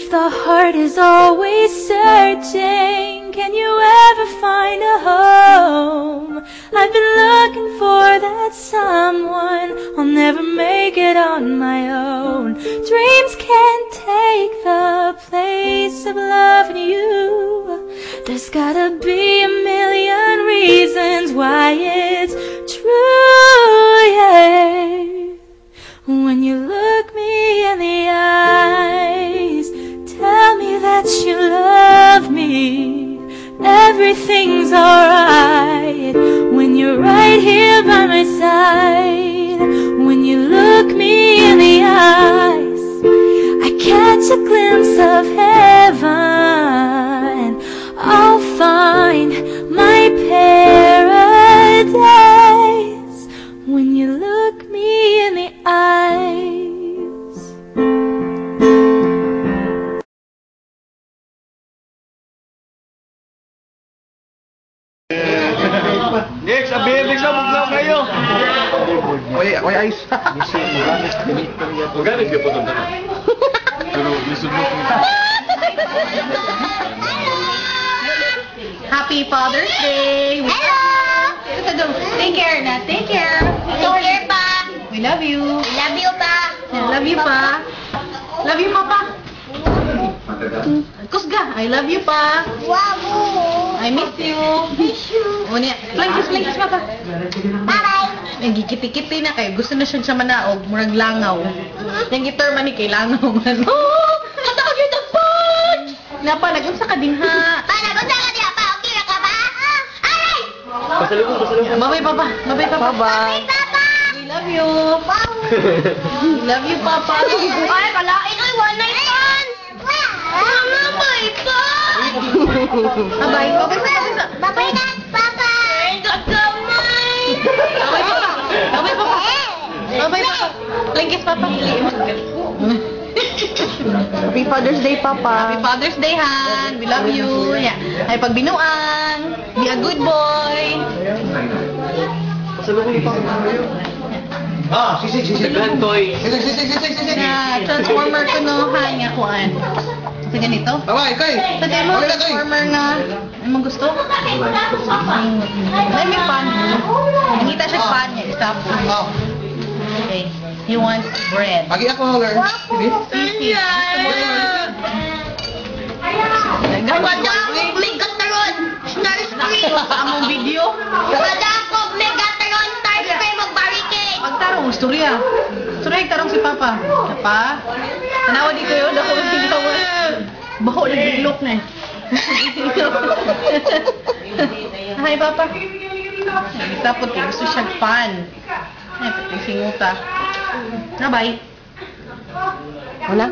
If the heart is always searching, can you ever find a home? I've been looking for that someone. I'll never make it on my own. Dreams can't take the place of loving you. There's gotta be a million reasons why it's true, yeah. When you look me in the eyes, tell me that you love me, everything's alright. When you're right here by my side, when you look me in the eyes, I catch a glimpse of heaven. I'll find my paradise when you look me in the eyes. Next, abilis na muglaw kayo. Oy, ice. Magalit ka po ito. Pero lisod mo. Happy Father's Day! Hello! Take care na. Take care. Take care, pa. We love you. Love you, pa. Love you, pa. Love you, Papa. Kusga, I love you, pa. Wow. I miss you. Miss you. O niya, langkis, Papa. Bye-bye. Nagikiti-kiti na kayo. Gusto na siya manaog. Murag langaw. Yung gitar man ni kay langaw man. Oh! Katawag yun ang phone! Napa, nag-unsa ka din ha. Pa, nagunsa ka niya, pa. Okay na ka ba? Aray! Pasalubong. Bye-bye, Papa. Bye-bye, Papa. Bye, Papa. We love you. Wow. We love you, Papa. Ay, kalain. Ay, one night fun. Mama, bye, pa. Bye-bye. Bye-bye na, Papa. Gagamay. Bye-bye, Papa. Bye-bye, Papa. Bye-bye, Papa. Langkis, Papa. Happy Father's Day, Papa. Happy Father's Day, Han. We love you. Yeah. Ay pagbinuang. Be a good boy. Pasalubong pa. Ah, sisig. Gantoy. Sisig. Na transformer ko no, Han, nga kuan. Sa ganito. Bye, kay. Tagay mo, transformer na. Ay mo gusto? Let me pan. Nangita siya pan niya. Stop. Okay. He wants bread. Pagi ako, girl. Sisi. Kamadakog Megatron Starscream. Among video. Kamadakog Megatron Starscream mag-barricade. Pagtarong, istorya. Istorya, tarong si Papa. Papa, tanawa di kayo, dako ang tingkawan. Baho, nag-iglok na eh. Hi, Papa. Tapos, gusto siya pan. Ay, pati singuta. Na, bye. Wala?